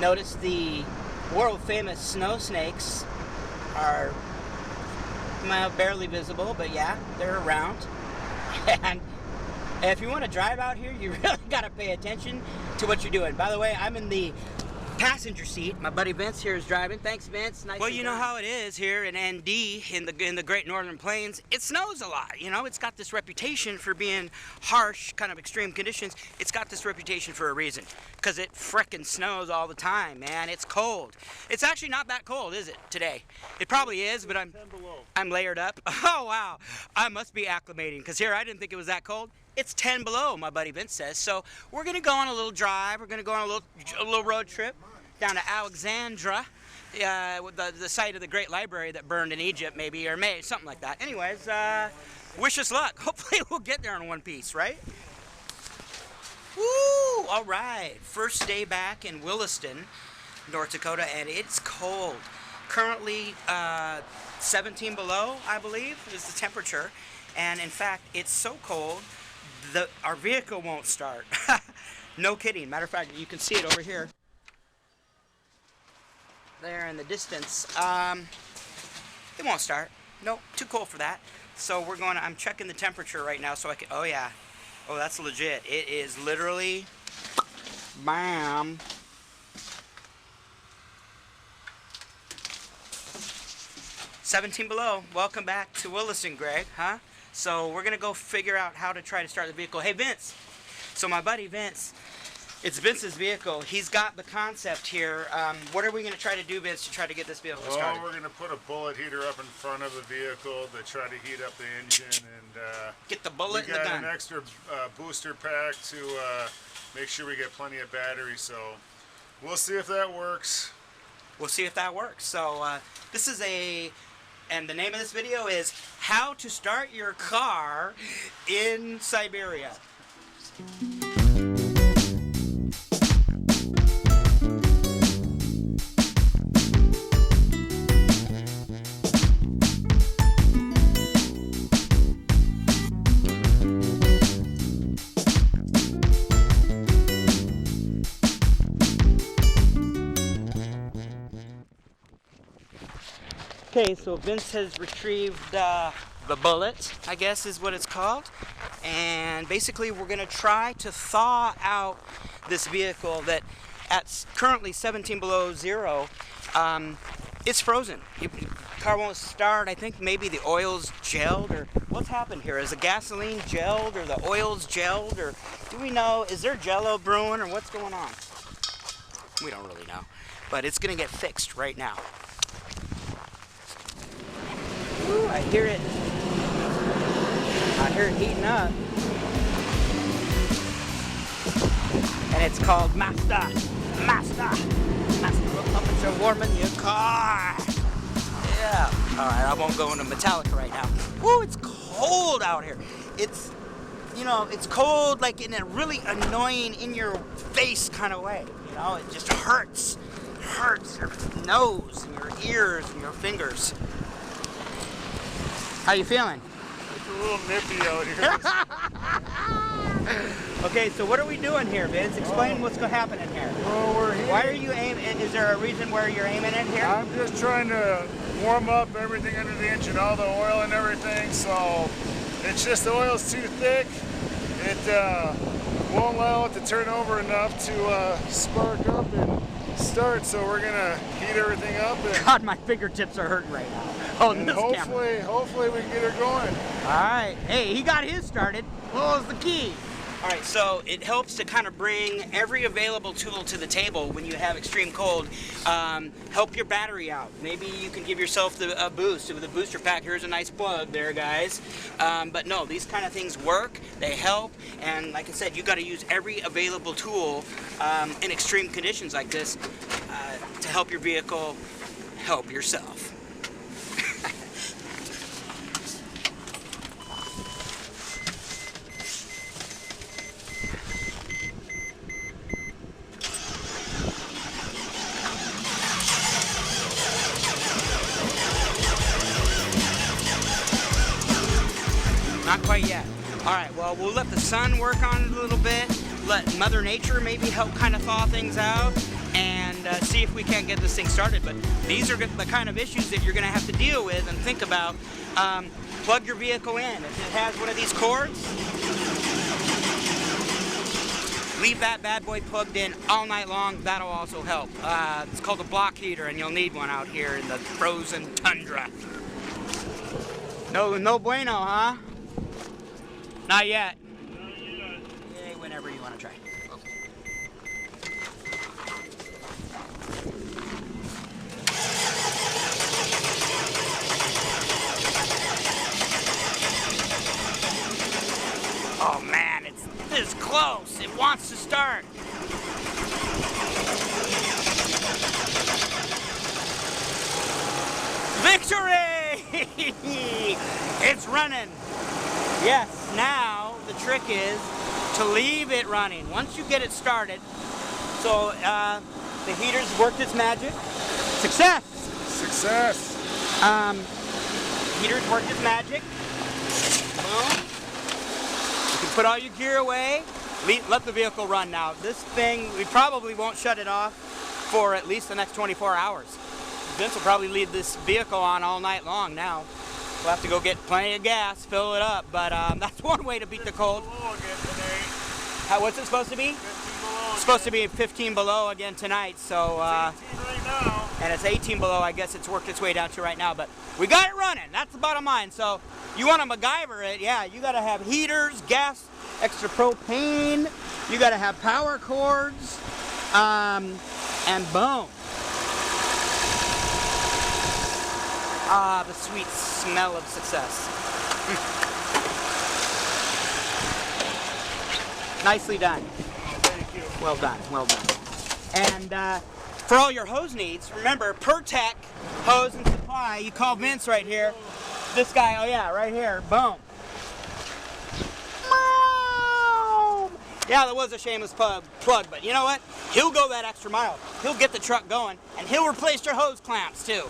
Notice the world famous snow snakes are barely visible, but yeah, they're around. And if you want to drive out here, you really got to pay attention to what you're doing. By the way, I'm in the passenger seat. My buddy Vince here is driving. Thanks, Vince. Nice. Well, you know how it is here in ND, in the Great Northern Plains. It snows a lot. You know, it's got this reputation for being harsh, kind of extreme conditions. It's got this reputation for a reason, because it frickin' snows all the time, man. It's cold. It's actually not that cold, is it, today? It probably is, but I'm layered up. Oh wow, I must be acclimating, because here I didn't think it was that cold. It's 10 below, my buddy Vince says. So we're gonna go on a little drive. We're gonna go on a little road trip down to Alexandria, the site of the great library that burned in Egypt, maybe, or something like that. Anyways, wish us luck. Hopefully we'll get there in one piece, right? Woo! All right, first day back in Williston, North Dakota, and it's cold. Currently 17 below, I believe, is the temperature. And in fact, it's so cold, our vehicle won't start. No kidding. Matter of fact, you can see it over here. There in the distance. It won't start. Nope, too cold for that. So I'm checking the temperature right now so I can, oh yeah. Oh, that's legit. It is literally, bam. $17 below. Welcome back to Williston, Gregg, huh? So we're gonna go figure out how to try to start the vehicle. Hey, Vince. So my buddy Vince, it's Vince's vehicle. He's got the concept here. What are we gonna try to do, Vince, to try to get this vehicle started? Well, we're gonna put a bullet heater up in front of the vehicle to try to heat up the engine and get the bullet in the gun. We got an extra booster pack to make sure we get plenty of battery. So we'll see if that works. We'll see if that works. So this is and the name of this video is How to Start Your Car in Siberia. Okay, so Vince has retrieved the bullet, I guess is what it's called. And basically we're going to try to thaw out this vehicle that at currently 17 below zero, it's frozen. The car won't start. I think maybe the oil's gelled, or what's happened here? Is the gasoline gelled or the oil's gelled, or do we know? Is there jello brewing or what's going on? We don't really know, but it's going to get fixed right now. Ooh, I hear it. I hear it heating up. And it's called Master. Look up and you're warming your car. Yeah. Alright, I won't go into Metallica right now. Woo, it's cold out here. It's, you know, it's cold like in a really annoying, in your face kind of way. You know, it just hurts. It hurts your nose and your ears and your fingers. How you feeling? It's a little nippy out here. Okay, so what are we doing here, Vince? Explain what's going to happen in here. Well, we're here. Why are you aiming? Is there a reason where you're aiming in here? I'm just trying to warm up everything under the engine, all the oil and everything. So it's just the oil's too thick. It won't allow it to turn over enough to spark up and start. So we're gonna heat everything up. And God, my fingertips are hurting right now. Oh, this camera. Hopefully we can get her going. All right. Hey, he got his started. What was the key? All right, so it helps to kind of bring every available tool to the table when you have extreme cold. Help your battery out. Maybe you can give yourself a boost with a booster pack. Here's a nice plug there, guys. But no, these kind of things work. They help. And like I said, you got to use every available tool in extreme conditions like this to help your vehicle help yourself. Not quite yet. All right, well, we'll let the sun work on it a little bit, let Mother Nature maybe help kind of thaw things out, and see if we can't get this thing started. But these are the kind of issues that you're going to have to deal with and think about. Plug your vehicle in. If it has one of these cords, leave that bad boy plugged in all night long. That'll also help. It's called a block heater, and you'll need one out here in the frozen tundra. No bueno, huh? Not yet. Yeah, whenever you want to try. Oh man, it's this close. It wants to start. Victory! It's running. Yes, now the trick is to leave it running. Once you get it started, so the heater's worked its magic. Success! Success! Heater's worked its magic. Boom. You can put all your gear away. Let the vehicle run now. This thing, we probably won't shut it off for at least the next 24 hours. Vince will probably leave this vehicle on all night long now. We'll have to go get plenty of gas, fill it up, but that's one way to beat the cold. What's it supposed to be? 15 below. It's supposed to be 15 below again tonight, so It's 18 right now. and it's 18 below. I guess it's worked its way down to right now, but we got it running. That's the bottom line. So you want to MacGyver it, yeah, you got to have heaters, gas, extra propane. You got to have power cords, and boom. Ah, the sweet smell of success. Nicely done. Thank you. Well done, well done. And for all your hose needs, remember, Pertec Hose and Supply, you call Vince right here. This guy, oh yeah, right here, boom. Yeah, that was a shameless plug, but you know what? He'll go that extra mile. He'll get the truck going, and he'll replace your hose clamps too.